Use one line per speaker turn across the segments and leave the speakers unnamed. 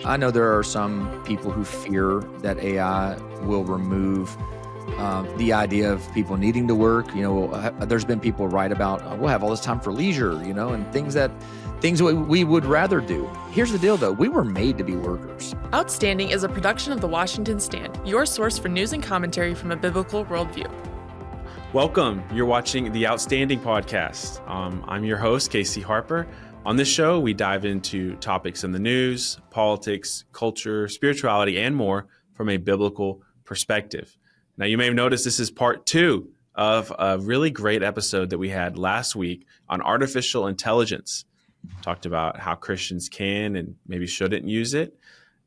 I know there are some people who fear that AI will remove the idea of people needing to work. There's been people write about, we'll have all this time for leisure, and things that we would rather do. Here's the deal, though. We were made to be workers.
Outstanding is a production of The Washington Stand, your source for news and commentary from a biblical worldview.
Welcome. You're watching the Outstanding podcast. I'm your host, Casey Harper. On this show, we dive into topics in the news, politics, culture, spirituality, and more from a biblical perspective. Now, you may have noticed this is part 2 of a really great episode that we had last week on artificial intelligence. Talked about how Christians can and maybe shouldn't use it.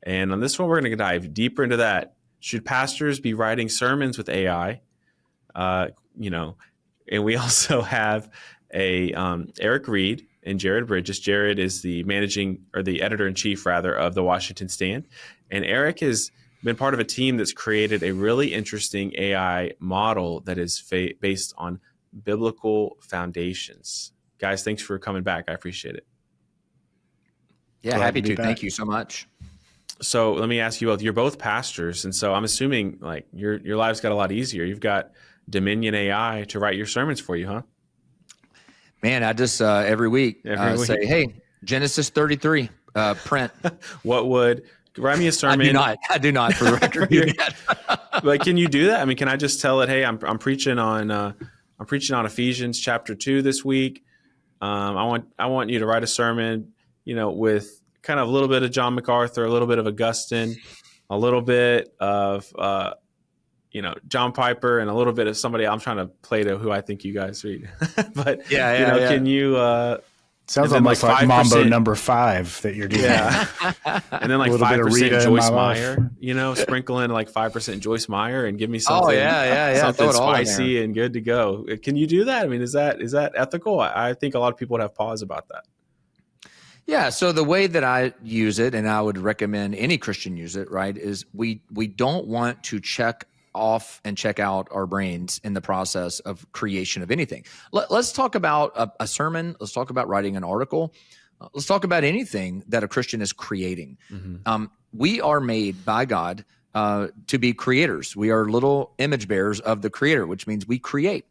And on this one, we're going to dive deeper into that. Should pastors be writing sermons with AI? And we also have Erik Reed and Jared Bridges. Jared is the editor-in-chief, of the Washington Stand. And Erik has been part of a team that's created a really interesting AI model that is based on biblical foundations. Guys, thanks for coming back. I appreciate it.
Yeah, happy to. Thank you so much.
So let me ask you both. You're both pastors, and so I'm assuming like your lives got a lot easier. You've got Dominion AI to write your sermons for you, huh?
Man, I just every week say, hey, Genesis 33, print.
What would write me a sermon?
I do not for the record.
But can you do that? I mean, can I just tell it, hey, I'm preaching on Ephesians chapter 2 this week. I want you to write a sermon, with kind of a little bit of John MacArthur, a little bit of Augustine, a little bit of John Piper, and a little bit of somebody. I'm trying to Plato, who I think you guys read. But can you?
Sounds almost like Mambo number 5 that you're doing.
Yeah, and then like 5% Joyce Meyer. Sprinkle in like 5% Joyce Meyer and give me something. Something spicy and good to go. Can you do that? I mean, is that ethical? I think a lot of people would have pause about that.
Yeah. So the way that I use it, and I would recommend any Christian use it, right, is we don't want to check off and check out our brains in the process of creation of anything. Let's talk about a sermon. Let's talk about writing an article. Let's talk about anything that a Christian is creating. Mm-hmm. We are made by God to be creators. We are little image bearers of the Creator, which means we create.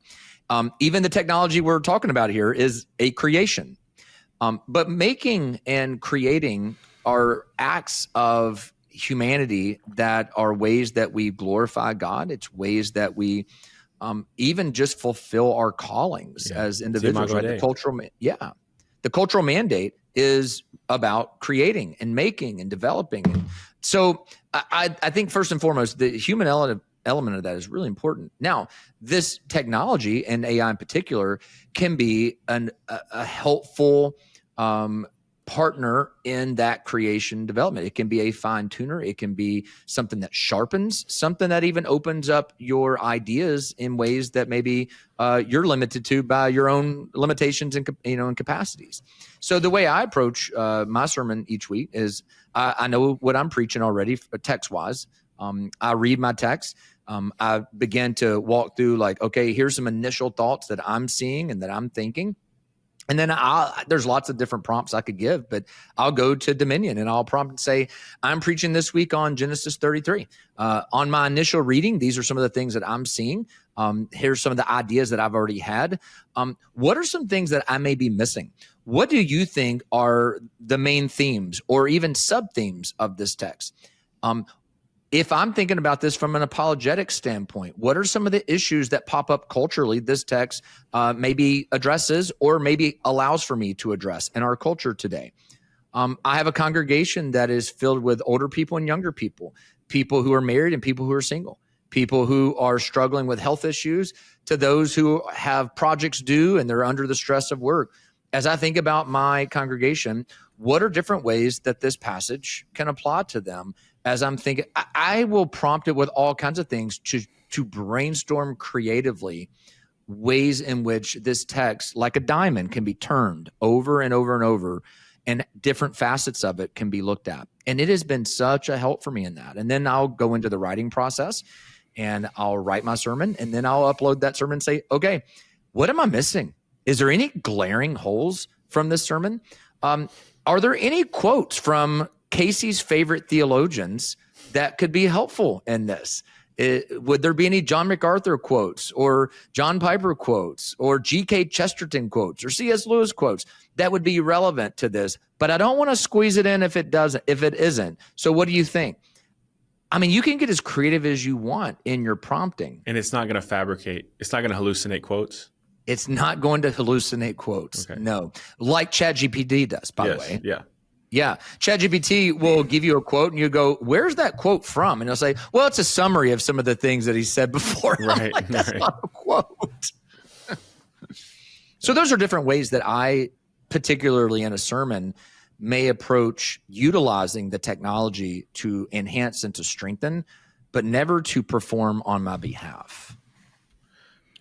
Even the technology we're talking about here is a creation. But making and creating are acts of humanity that are ways that we glorify God. It's ways that we even just fulfill our callings as individuals. Right? The cultural mandate is about creating and making and developing. And so I think first and foremost, the human element of that is really important. Now, this technology and AI in particular can be a helpful partner in that creation development. It can be a fine tuner. It can be something that sharpens, something that even opens up your ideas in ways that maybe you're limited to by your own limitations and capacities. So the way I approach my sermon each week is I know what I'm preaching already text wise. I read my text. I begin to walk through like, okay, here's some initial thoughts that I'm seeing and that I'm thinking. And then there's lots of different prompts I could give, but I'll go to Dominion and I'll prompt and say, I'm preaching this week on Genesis 33. On my initial reading, these are some of the things that I'm seeing. Here's some of the ideas that I've already had. What are some things that I may be missing? What do you think are the main themes or even sub-themes of this text? If I'm thinking about this from an apologetic standpoint, what are some of the issues that pop up culturally this text maybe addresses or maybe allows for me to address in our culture today? I have a congregation that is filled with older people and younger people, people who are married and people who are single, people who are struggling with health issues to those who have projects due and they're under the stress of work. As I think about my congregation, what are different ways that this passage can apply to them? As I'm thinking, I will prompt it with all kinds of things to brainstorm creatively ways in which this text, like a diamond, can be turned over and over and over, and different facets of it can be looked at. And it has been such a help for me in that. And then I'll go into the writing process and I'll write my sermon, and then I'll upload that sermon and say, okay, what am I missing? Is there any glaring holes from this sermon? Are there any quotes from Casey's favorite theologians that could be helpful in this. Would there be any John MacArthur quotes or John Piper quotes or G.K. Chesterton quotes or C.S. Lewis quotes that would be relevant to this? But I don't want to squeeze it in if it isn't. So what do you think? I mean, you can get as creative as you want in your prompting.
And it's not going to fabricate. It's not going to hallucinate quotes.
It's not going to hallucinate quotes. Okay. No. Like ChatGPT does, by the way.
Yeah.
Yeah. ChatGPT will give you a quote and you go, where's that quote from? And it'll say, well, it's a summary of some of the things that he said before.
Right.
Like, that's not a quote. So those are different ways that I, particularly in a sermon, may approach utilizing the technology to enhance and to strengthen, but never to perform on my behalf.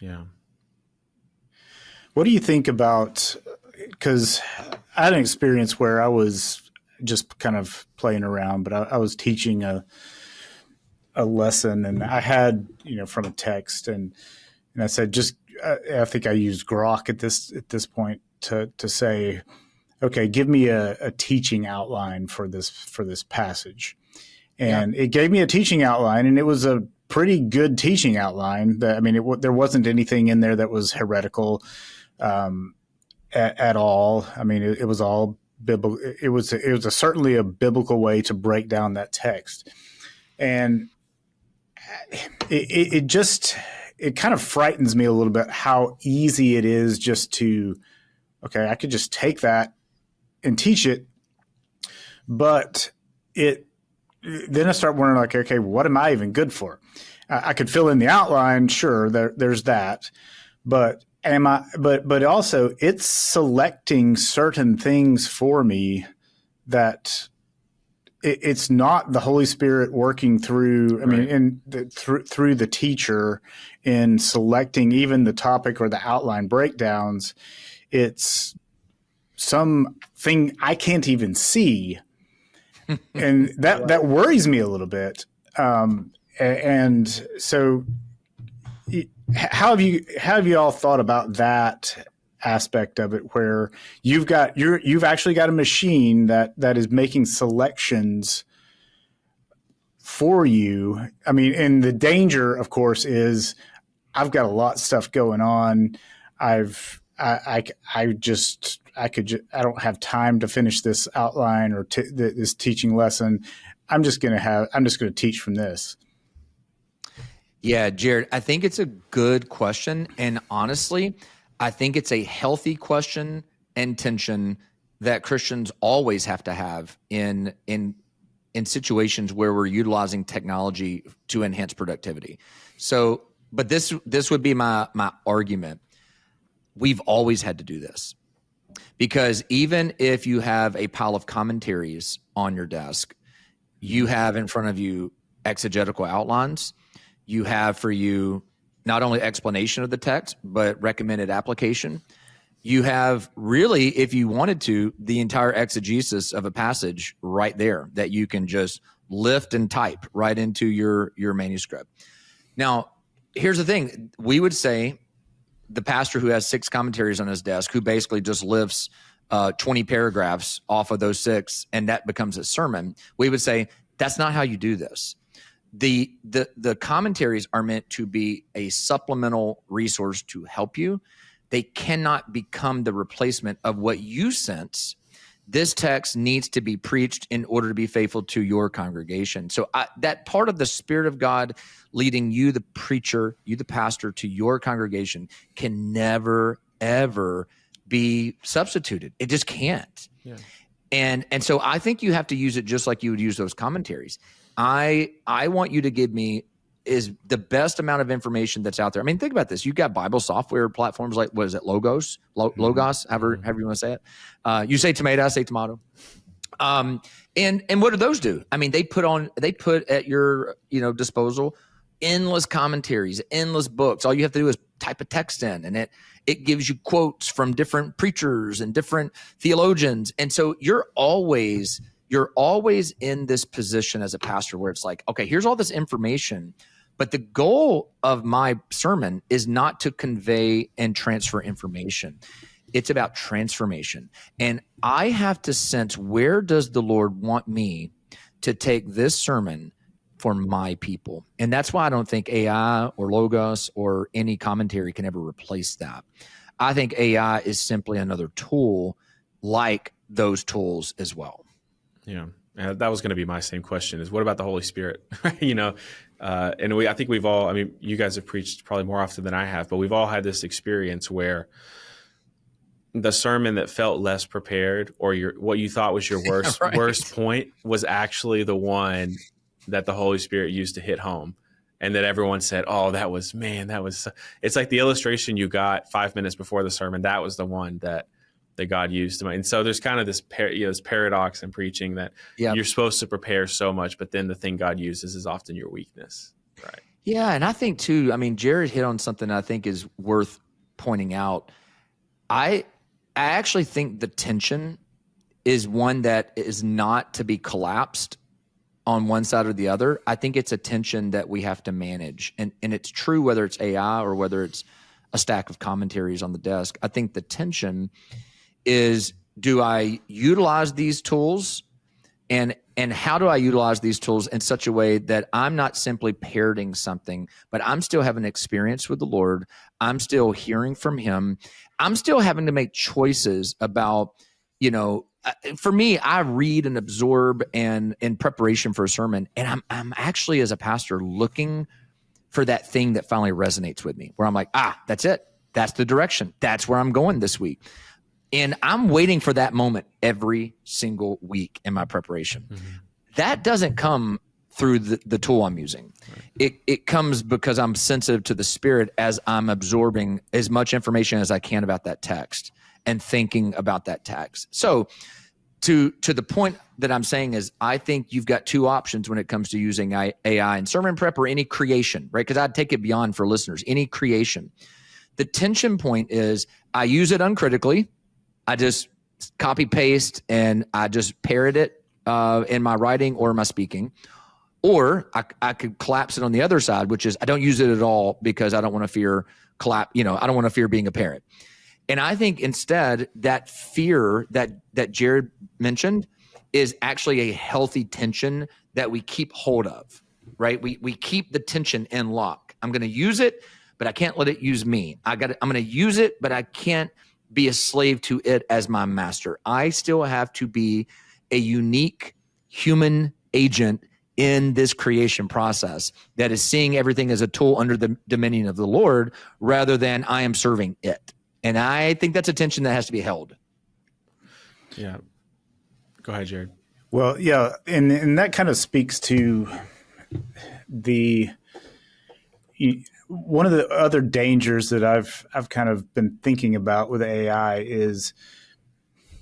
Yeah.
What do you think about, because I had an experience where I was just kind of playing around, but I was teaching a lesson, and I had, from a text, and I said, I think I used Grok at this point to say, okay, give me a teaching outline for this passage. And It gave me a teaching outline, and it was a pretty good teaching outline. There wasn't anything in there that was heretical at all. I mean, it was all biblical. It was certainly a biblical way to break down that text. And it kind of frightens me a little bit how easy it is just to, okay, I could just take that and teach it. But then I start wondering, like, okay, what am I even good for? I could fill in the outline. Sure. There's that. But but also it's selecting certain things for me that it's not the Holy Spirit working through, through the teacher in selecting even the topic or the outline breakdowns. It's something I can't even see. And that worries me a little bit. And so how have you all thought about that aspect of it, where you've actually got a machine that is making selections for you? I mean, and the danger, of course, is I've got a lot of stuff going on. I don't have time to finish this outline or this teaching lesson. I'm just going to teach from this.
Yeah, Jared, I think it's a good question. And honestly, I think it's a healthy question and tension that Christians always have to have in situations where we're utilizing technology to enhance productivity. So, but this would be my argument. We've always had to do this, because even if you have a pile of commentaries on your desk, you have in front of you exegetical outlines. You have for you not only explanation of the text, but recommended application. You have really, if you wanted to, the entire exegesis of a passage right there that you can just lift and type right into your manuscript. Now, here's the thing. We would say the pastor who has 6 commentaries on his desk, who basically just lifts 20 paragraphs off of those 6, and that becomes a sermon, we would say that's not how you do this. The commentaries are meant to be a supplemental resource to help you. They cannot become the replacement of what you sense this text needs to be preached in order to be faithful to your congregation. So that part of the Spirit of God leading you, the preacher, you, the pastor, to your congregation can never, ever be substituted. It just can't. Yeah. And so I think you have to use it just like you would use those commentaries. I want you to give me is the best amount of information that's out there. I mean, think about this. You've got Bible software platforms like, what is it, Logos, however you want to say it. You say tomato, I say tomato. And what do those do? I mean, they put at your disposal endless commentaries, endless books. All you have to do is type a text in, and it gives you quotes from different preachers and different theologians. And so you're always in this position as a pastor where it's like, okay, here's all this information, but the goal of my sermon is not to convey and transfer information. It's about transformation. And I have to sense, where does the Lord want me to take this sermon for my people? And that's why I don't think AI or Logos or any commentary can ever replace that. I think AI is simply another tool like those tools as well.
Yeah. That was going to be my same question, is what about the Holy Spirit? And I think we've all, I mean, you guys have preached probably more often than I have, but we've all had this experience where the sermon that felt less prepared, or what you thought was your worst
Right.
worst point, was actually the one that the Holy Spirit used to hit home. And that everyone said, oh, it's like the illustration you got 5 minutes before the sermon. That was the one that God used. And so there's kind of this paradox in preaching that you're supposed to prepare so much, but then the thing God uses is often your weakness. Right.
Yeah. And I think too, I mean, Jared hit on something I think is worth pointing out. I actually think the tension is one that is not to be collapsed on one side or the other. I think it's a tension that we have to manage. And it's true whether it's AI or whether it's a stack of commentaries on the desk. I think the tension is, do I utilize these tools, and how do I utilize these tools in such a way that I'm not simply parroting something, but I'm still having an experience with the Lord. I'm still hearing from him. I'm still having to make choices about, for me, I read and absorb and in preparation for a sermon, and I'm actually, as a pastor, looking for that thing that finally resonates with me, where I'm like, that's it. That's the direction. That's where I'm going this week. And I'm waiting for that moment every single week in my preparation. Mm-hmm. That doesn't come through the tool I'm using. Right. It comes because I'm sensitive to the Spirit as I'm absorbing as much information as I can about that text and thinking about that text. So to the point that I'm saying is, I think you've got two options when it comes to using AI in sermon prep or any creation, right? Because I'd take it beyond for listeners, any creation. The tension point is, I use it uncritically. I just copy paste and I just parrot it in my writing or my speaking. Or I could collapse it on the other side, which is I don't use it at all because I don't want to fear I don't want to fear being a parrot. And I think instead that fear that Jared mentioned is actually a healthy tension that we keep hold of, right? We keep the tension in lock. I'm going to use it, but I can't let it use me. I'm going to use it, but I can't be a slave to it as my master. I still have to be a unique human agent in this creation process that is seeing everything as a tool under the dominion of the Lord rather than I am serving it. And I think that's a tension that has to be held.
Yeah. Go ahead, Jared.
Well, yeah. And that kind of speaks to one of the other dangers that I've kind of been thinking about with AI is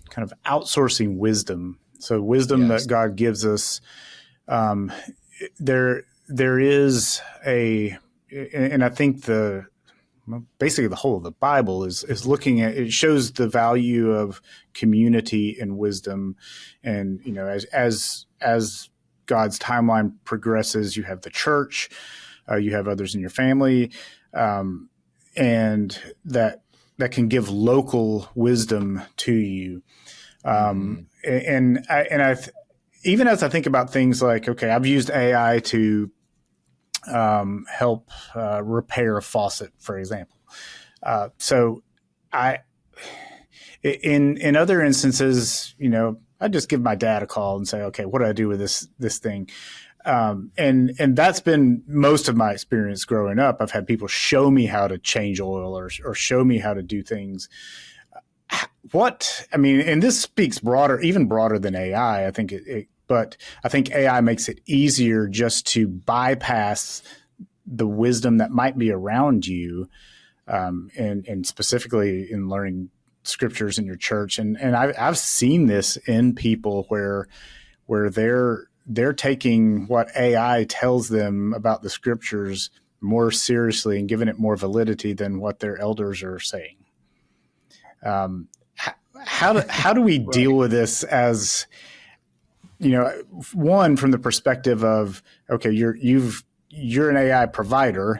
kind of outsourcing wisdom. So wisdom that God gives us, there is and I think basically the whole of the Bible is looking at, it shows the value of community and wisdom. And, as God's timeline progresses, you have the church, you have others in your family, and that can give local wisdom to you. And even as I think about things like, okay, I've used AI to help repair a faucet, for example. So in other instances, I just give my dad a call and say, okay, what do I do with this thing? And that's been most of my experience growing up. I've had people show me how to change oil or show me how to do things. And this speaks even broader than AI, I think but I think AI makes it easier just to bypass the wisdom that might be around you, and specifically in learning scriptures in your church. And I've seen this in people where they're taking what AI tells them about the scriptures more seriously and giving it more validity than what their elders are saying. How do we deal with this as, one, from the perspective of, okay, you're an AI provider,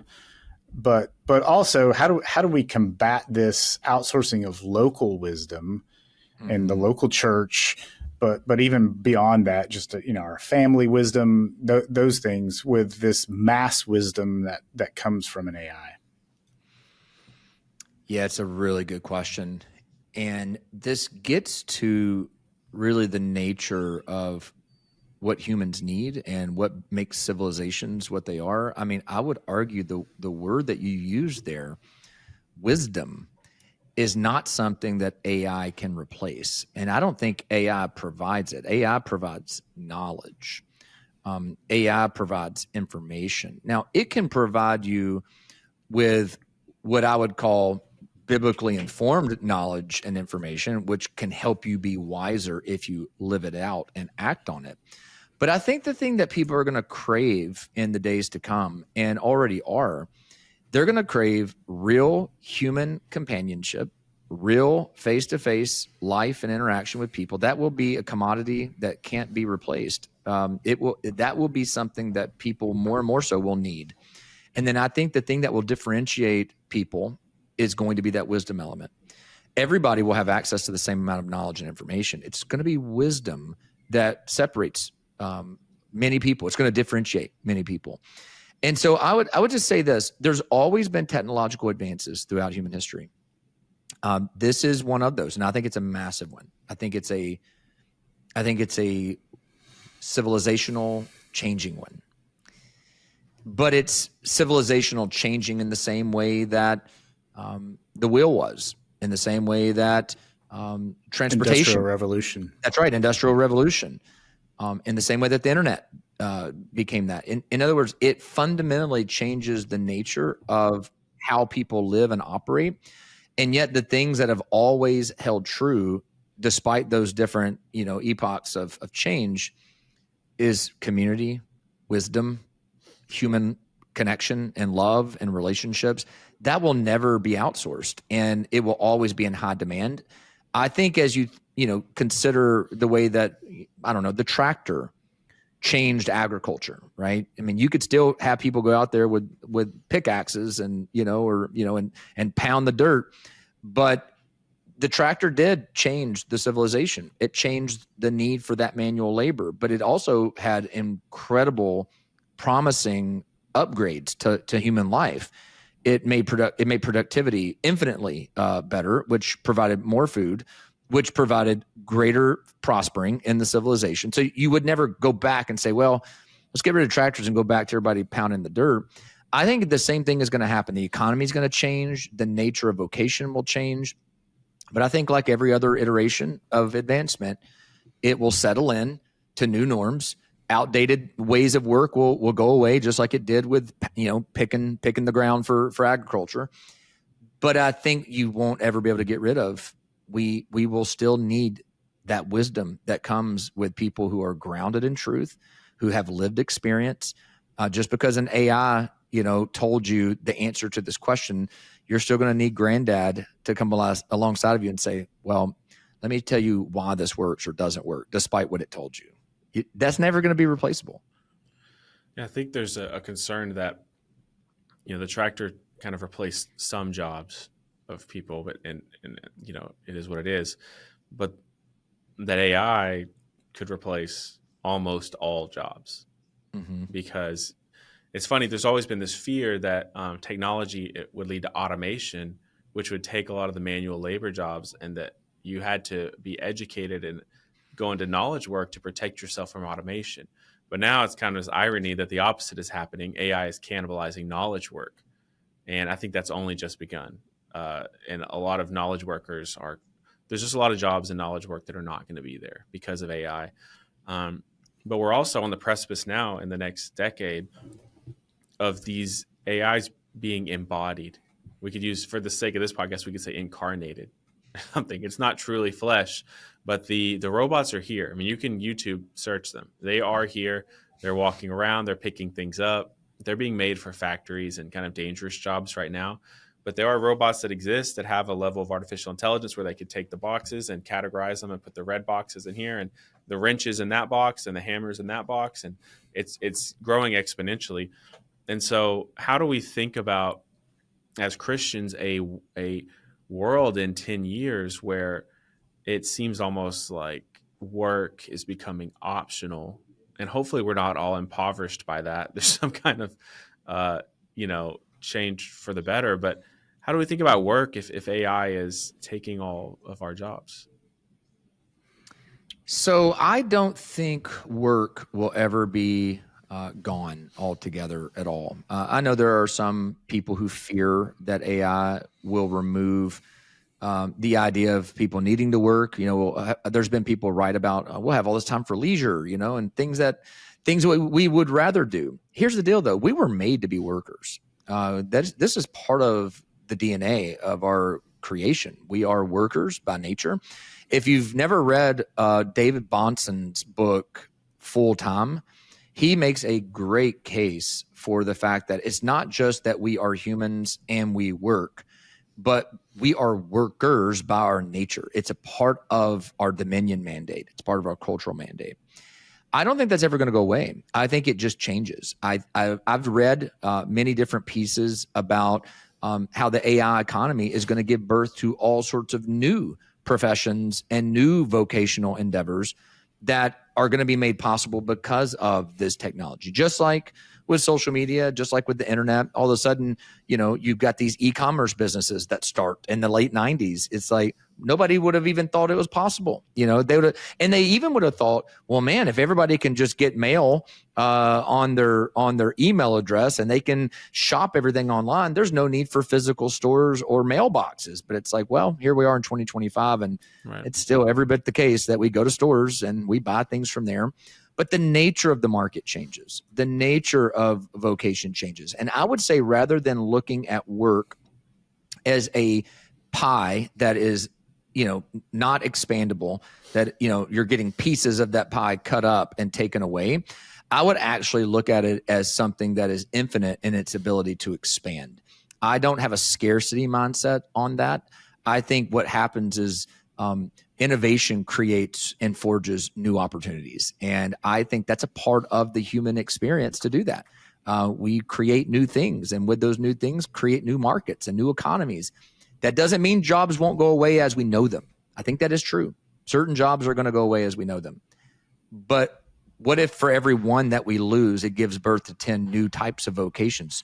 but but also how do we combat this outsourcing of local wisdom and the local church, but even beyond that, just our family wisdom, those things, with this mass wisdom that comes from an AI?
Yeah, it's a really good question. And this gets to really the nature of what humans need and what makes civilizations what they are. I mean, I would argue the word that you use there, wisdom, is not something that AI can replace. And I don't think AI provides it. AI provides knowledge. AI provides information. Now, it can provide you with what I would call biblically informed knowledge and information, which can help you be wiser if you live it out and act on it. But I think the thing that people are going to crave in the days to come, and already are, they're going to crave real human companionship, real face-to-face life and interaction with people. That will be a commodity that can't be replaced. That will be something that people more and more so will need. And then I think the thing that will differentiate people is going to be that wisdom element. Everybody will have access to the same amount of knowledge and information. It's going to be wisdom that separates many people. It's going to differentiate many people. And so I would just say this: there's always been technological advances throughout human history. This is one of those, and I think it's a massive one. I think it's a civilizational changing one. But it's civilizational changing in the same way that the wheel was, in the same way that transportation.
Industrial revolution.
That's right, industrial revolution. In the same way that the internet became that. In other words, it fundamentally changes the nature of how people live and operate. And yet the things that have always held true, despite those different epochs of change, is community, wisdom, human connection and love and relationships. That will never be outsourced, and it will always be in high demand. I think as you consider the way that, the tractor changed agriculture, right? I mean, you could still have people go out there with pickaxes and pound the dirt, but the tractor did change the civilization. It changed the need for that manual labor, but it also had incredible promising upgrades to human life. It made productivity infinitely better, which provided more food, which provided greater prospering in the civilization. So you would never go back and say, well, let's get rid of tractors and go back to everybody pounding the dirt. I think the same thing is going to happen. The economy is going to change. The nature of vocation will change. But I think like every other iteration of advancement, it will settle in to new norms. Outdated ways of work will go away, just like it did with picking the ground for agriculture. But I think you won't ever be able to get rid of. We will still need that wisdom that comes with people who are grounded in truth, who have lived experience. Just because an AI told you the answer to this question, you're still going to need granddad to come alongside of you and say, well, let me tell you why this works or doesn't work, despite what it told you. That's never going to be replaceable.
Yeah, I think there's a concern that, the tractor kind of replaced some jobs of people, but and it is what it is. But that AI could replace almost all jobs, because it's funny. There's always been this fear that technology would lead to automation, which would take a lot of the manual labor jobs, and that you had to be educated and go into knowledge work to protect yourself from automation. But now it's kind of this irony that the opposite is happening. AI is cannibalizing knowledge work. And I think that's only just begun. And a lot of knowledge workers there's just a lot of jobs in knowledge work that are not going to be there because of AI. But we're also on the precipice now in the next decade of these AIs being embodied. We could use, for the sake of this podcast, we could say incarnated. Something. It's not truly flesh, but the robots are here. I mean, you can YouTube search them. They are here. They're walking around. They're picking things up. They're being made for factories and kind of dangerous jobs right now. But there are robots that exist that have a level of artificial intelligence where they could take the boxes and categorize them and put the red boxes in here and the wrenches in that box and the hammers in that box. And it's growing exponentially. And so how do we think about as Christians a world in 10 years where it seems almost like work is becoming optional, and hopefully we're not all impoverished by that. There's some kind of change for the better. But how do we think about work if AI is taking all of our jobs?
So I don't think work will ever be gone altogether at all. I know there are some people who fear that AI will remove the idea of people needing to work. There's been people write about we'll have all this time for leisure, and things we would rather do. Here's the deal, though: we were made to be workers. This is part of the DNA of our creation. We are workers by nature. If you've never read David Bahnsen's book Full Time, he makes a great case for the fact that it's not just that we are humans and we work, but we are workers by our nature. It's a part of our dominion mandate. It's part of our cultural mandate. I don't think that's ever going to go away. I think it just changes. I've read many different pieces about how the AI economy is going to give birth to all sorts of new professions and new vocational endeavors that are going to be made possible because of this technology. Just like with social media, just like with the internet, all of a sudden, you've got these e-commerce businesses that start in the late 90s. It's like nobody would have even thought it was possible. They would have, and they even would have thought, well, man, if everybody can just get mail on their email address and they can shop everything online, there's no need for physical stores or mailboxes. But it's like, well, here we are in 2025, and It's still every bit the case that we go to stores and we buy things from there. But the nature of the market changes. The nature of vocation changes. And I would say, rather than looking at work as a pie that is, not expandable, that, you're getting pieces of that pie cut up and taken away, I would actually look at it as something that is infinite in its ability to expand. I don't have a scarcity mindset on that. I think what happens is innovation creates and forges new opportunities. And I think that's a part of the human experience to do that. We create new things, and with those new things, create new markets and new economies. That doesn't mean jobs won't go away as we know them. I think that is true. Certain jobs are going to go away as we know them. But what if for every one that we lose, it gives birth to 10 new types of vocations?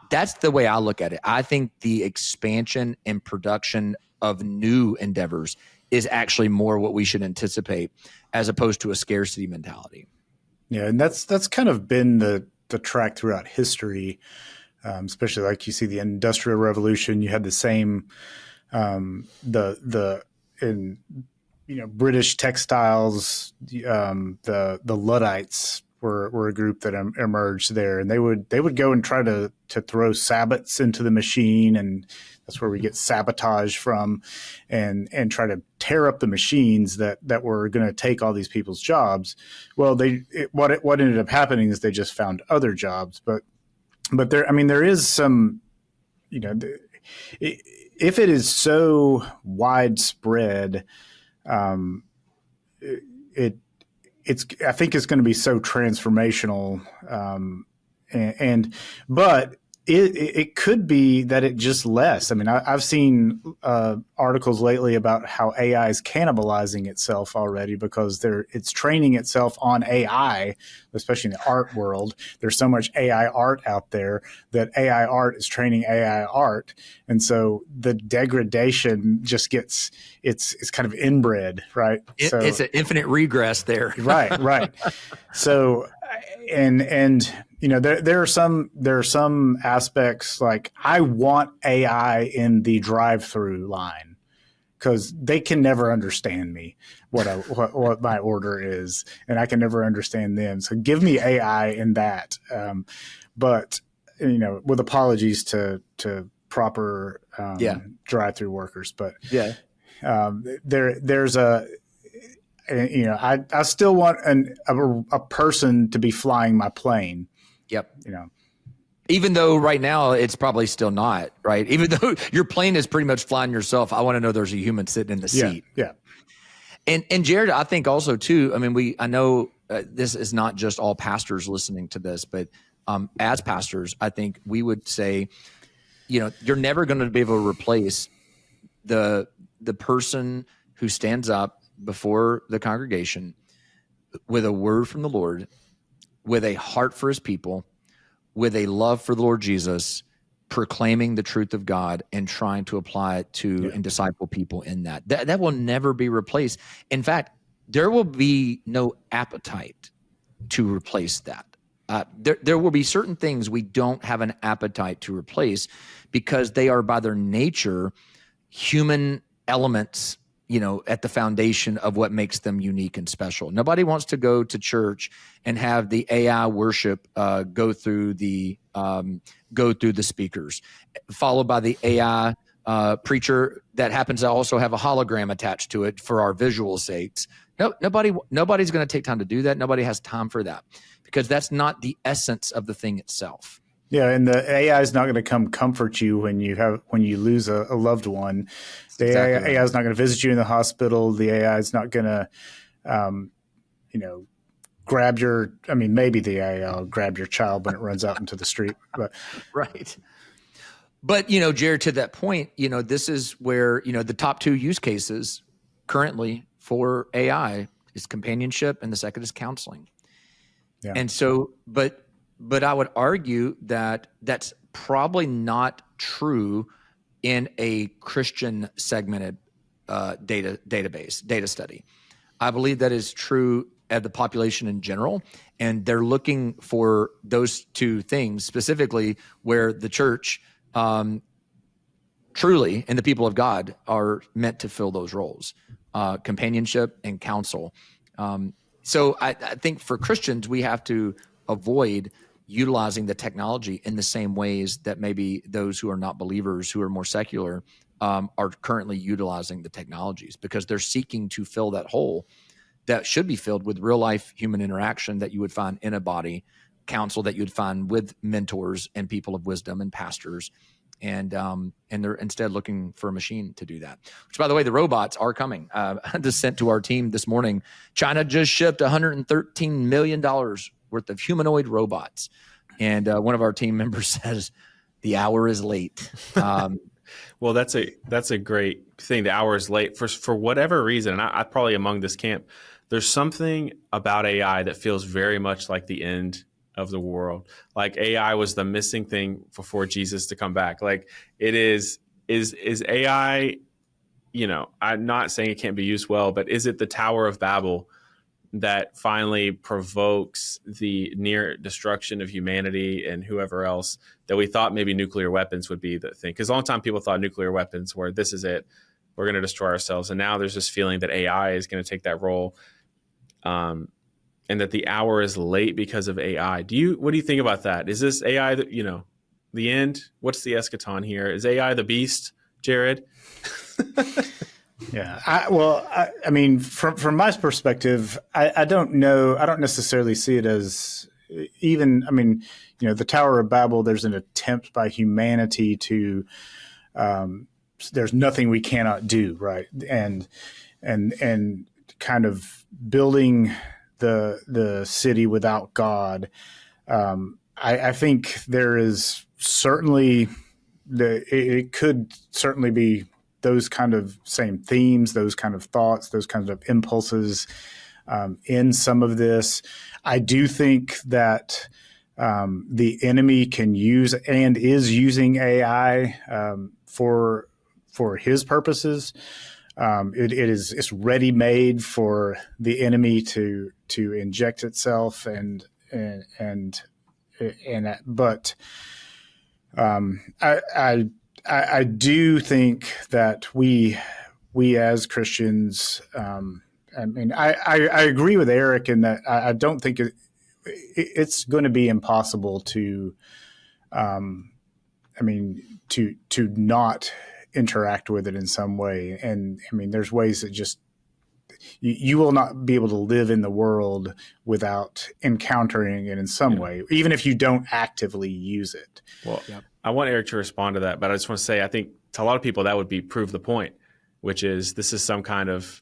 That's the way I look at it. I think the expansion and production of new endeavors is actually more what we should anticipate, as opposed to a scarcity mentality.
Yeah, and that's kind of been the track throughout history, especially like you see the Industrial Revolution. You had the same British textiles. The Luddites were a group that emerged there, and they would go and try to throw sabots into the machine, and that's where we get sabotage from, and try to tear up the machines that were going to take all these people's jobs. Well, what ended up happening is they just found other jobs, but there is some, if it is so widespread, I think it's going to be so transformational, but it could be that it just less. I mean, I've seen articles lately about how AI is cannibalizing itself already because it's training itself on AI, especially in the art world. There's so much AI art out there that AI art is training AI art, and so the degradation just gets it's kind of inbred, right?
It's an infinite regress there.
Right. So, and there are some aspects, like I want AI in the drive-through line because they can never understand me, what my order is, and I can never understand them. So give me AI in that. But with apologies to proper drive-through workers, but there's I still want a person to be flying my plane.
Yep. Even though right now it's probably still not, right? Even though your plane is pretty much flying yourself, I want to know there's a human sitting in the seat.
Yeah.
And Jared, I think also too, I know this is not just all pastors listening to this, but as pastors, I think we would say you're never going to be able to replace the person who stands up before the congregation with a word from the Lord, with a heart for his people, with a love for the Lord Jesus, proclaiming the truth of God and trying to apply it to and disciple people in that. That will never be replaced. In fact, there will be no appetite to replace that. There will be certain things we don't have an appetite to replace because they are by their nature human elements, at the foundation of what makes them unique and special. Nobody wants to go to church and have the AI worship go through the speakers, followed by the AI preacher that happens to also have a hologram attached to it for our visual sakes. No, nobody's going to take time to do that. Nobody has time for that because that's not the essence of the thing itself.
Yeah, and the AI is not going to come comfort you when you lose a loved one. The
exactly
AI is not going to visit you in the hospital. The AI is not going to, grab your. I mean, maybe the AI will grab your child when it runs out into the street. But
right. But Jared, to that point, this is where the top two use cases currently for AI is companionship, and the second is counseling.
Yeah.
And so, but I would argue that that's probably not true in a Christian segmented data study. I believe that is true at the population in general, and they're looking for those two things specifically where the church truly and the people of God are meant to fill those roles, companionship and counsel. So I think for Christians, we have to avoid utilizing the technology in the same ways that maybe those who are not believers, who are more secular, are currently utilizing the technologies because they're seeking to fill that hole that should be filled with real life human interaction that you would find in a body, counsel that you would find with mentors and people of wisdom and pastors. And they're instead looking for a machine to do that, which, by the way, the robots are coming. I just sent to our team this morning. China just shipped $113 million worth of humanoid robots. And one of our team members says the hour is late.
Well, that's a great thing. The hour is late for whatever reason. And I probably among this camp, there's something about AI that feels very much like the end of the world. Like AI was the missing thing for Jesus to come back. Like it is AI, I'm not saying it can't be used well, but is it the Tower of Babel that finally provokes the near destruction of humanity and whoever else that we thought maybe nuclear weapons would be the thing? Because a long time people thought nuclear weapons were, this is it, we're going to destroy ourselves. And now there's this feeling that AI is going to take that role. And that the hour is late because of AI. What do you think about that? Is this AI that, the end? What's the eschaton here? Is AI the beast, Jared?
Yeah. I mean, from my perspective, I don't know. I don't necessarily see it as even, I mean, the Tower of Babel, there's an attempt by humanity to, there's nothing we cannot do. Right. And kind of building the city without God. I think there is certainly it could certainly be those kind of same themes, those kind of thoughts, those kinds of impulses in some of this. I do think that the enemy can use and is using AI for his purposes. It's ready made for the enemy to inject itself but I do think that we as Christians, I mean, I agree with Erik in that I don't think it's going to be impossible to not interact with it in some way. And I mean, there's ways that just you will not be able to live in the world without encountering it in some way, even if you don't actively use it.
Well, I want Erik to respond to that, but I just want to say, I think to a lot of people that would be prove the point, which is this is some kind of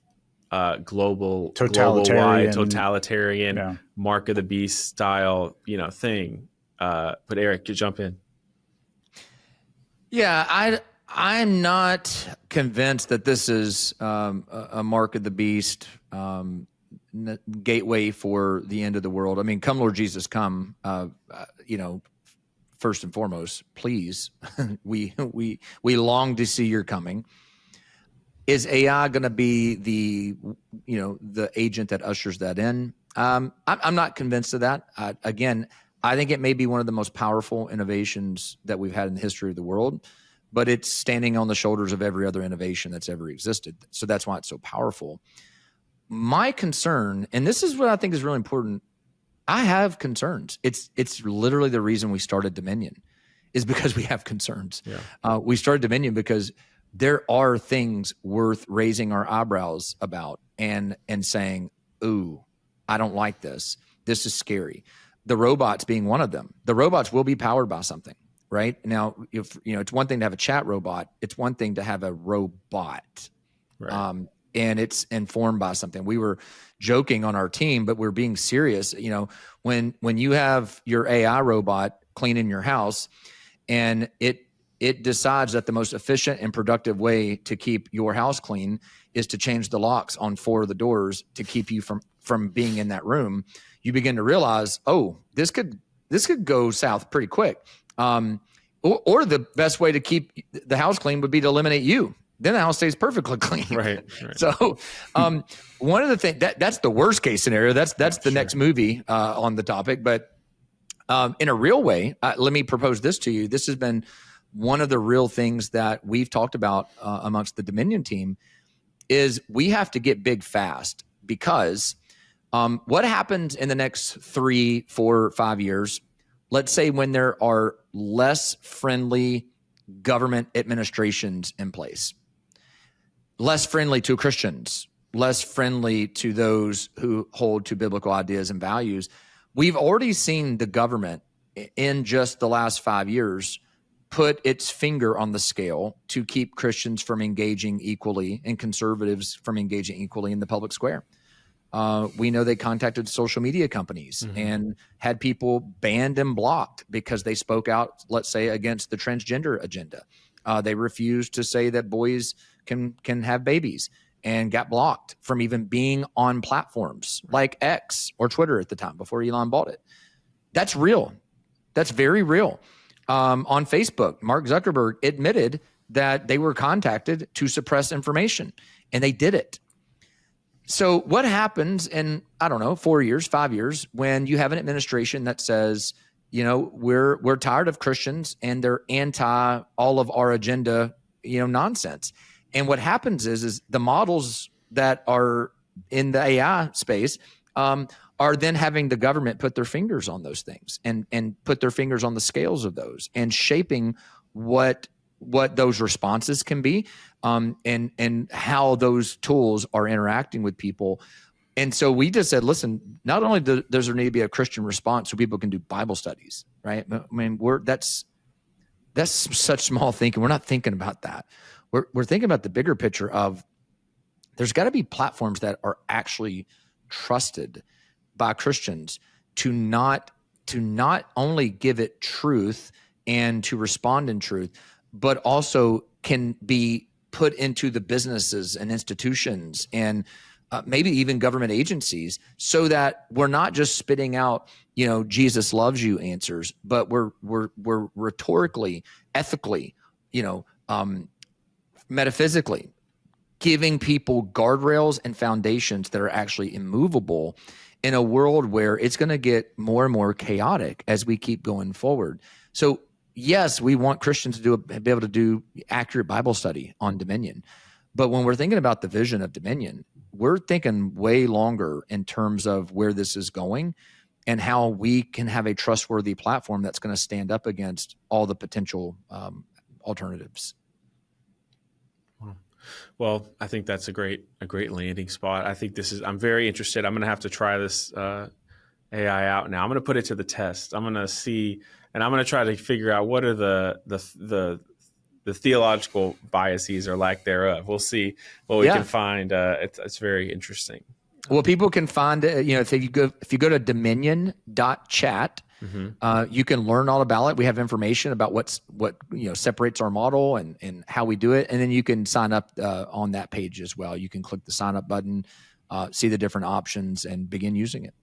global totalitarian mark of the beast style, thing. But Erik, you jump in.
Yeah, I'm not convinced that this is a mark of the beast, gateway for the end of the world. I mean, come Lord Jesus, come. First and foremost, please, we long to see your coming. Is AI going to be the agent that ushers that in? I'm not convinced of that. Again, I think it may be one of the most powerful innovations that we've had in the history of the world, but it's standing on the shoulders of every other innovation that's ever existed. So that's why it's so powerful. My concern, and this is what I think is really important, I have concerns. It's literally the reason we started Dominion, is because we have concerns. Yeah. We started Dominion because there are things worth raising our eyebrows about and saying, ooh, I don't like this. This is scary. The robots being one of them. The robots will be powered by something, right? Now, if it's one thing to have a chat robot, it's one thing to have a robot. Right. And it's informed by something. We were joking on our team, but we're being serious. When you have your AI robot cleaning your house and it decides that the most efficient and productive way to keep your house clean is to change the locks on 4 of the doors to keep you from being in that room, you begin to realize, oh, this could go south pretty quick. Or the best way to keep the house clean would be to eliminate you. Then the house stays perfectly clean. Right. So one of the things that's the worst case scenario. That's the next movie on the topic. But in a real way, let me propose this to you. This has been one of the real things that we've talked about amongst the Dominion team is we have to get big fast, because what happens in the next 3, 4, 5 years, let's say when there are less friendly government administrations in place, less friendly to Christians, less friendly to those who hold to biblical ideas and values. We've already seen the government in just the last 5 years put its finger on the scale to keep Christians from engaging equally and conservatives from engaging equally in the public square. We know they contacted social media companies and had people banned and blocked because they spoke out, let's say, against the transgender agenda. They refused to say that boys can have babies and got blocked from even being on platforms like X or Twitter at the time before Elon bought it. That's real. That's very real. On Facebook, Mark Zuckerberg admitted that they were contacted to suppress information, and they did it. So what happens in, 4 years, 5 years, when you have an administration that says, we're tired of Christians and they're anti all of our agenda, nonsense. And what happens is the models that are in the AI space are then having the government put their fingers on those things and put their fingers on the scales of those and shaping what those responses can be, and how those tools are interacting with people. And so we just said, listen, not only does there need to be a Christian response so people can do Bible studies, right? I mean, that's such small thinking. We're not thinking about that. We're thinking about the bigger picture of there's got to be platforms that are actually trusted by Christians to not only give it truth and to respond in truth, but also can be put into the businesses and institutions and maybe even government agencies, so that we're not just spitting out, Jesus loves you answers, but we're rhetorically, ethically, metaphysically giving people guardrails and foundations that are actually immovable in a world where it's going to get more and more chaotic as we keep going forward. So yes, we want Christians to be able to do accurate Bible study on Dominion. But when we're thinking about the vision of Dominion, we're thinking way longer in terms of where this is going and how we can have a trustworthy platform that's going to stand up against all the potential alternatives.
Well, I think that's a great landing spot. I think I'm very interested. I'm going to have to try this AI out now. I'm going to put it to the test. I'm going to see, and I'm going to try to figure out what are the theological biases or lack thereof. We'll see what we can find. It's very interesting.
Well, people can find, if you go to dominion.chat, You can learn all about it. We have information about what separates our model and how we do it. And then you can sign up on that page as well. You can click the sign up button, see the different options, and begin using it.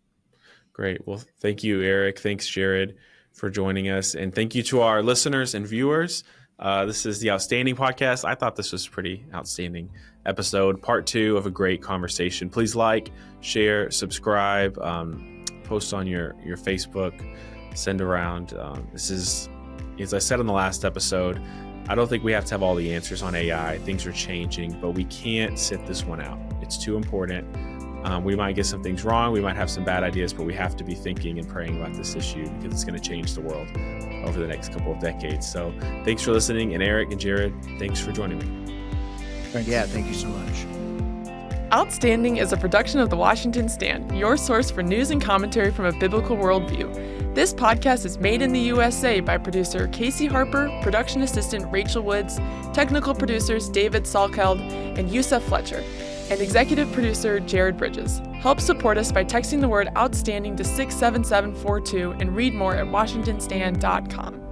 Great. Well, thank you, Erik. Thanks, Jared, for joining us. And thank you to our listeners and viewers. This is the Outstanding Podcast. I thought this was a pretty outstanding episode, part 2 of a great conversation. Please like, share, subscribe, post on your Facebook, send around. This is, as I said in the last episode, I don't think we have to have all the answers on AI. Things are changing, but we can't sit this one out. It's too important. We might get some things wrong. We might have some bad ideas, but we have to be thinking and praying about this issue because it's going to change the world over the next couple of decades. So thanks for listening. And Erik and Jared, thanks for joining me.
Thanks. Yeah, thank you so much.
Outstanding is a production of The Washington Stand, your source for news and commentary from a biblical worldview. This podcast is made in the USA by producer Casey Harper, production assistant Rachel Woods, technical producers David Salkeld and Yusuf Fletcher, and executive producer Jared Bridges. Help support us by texting the word outstanding to 67742 and read more at washingtonstand.com.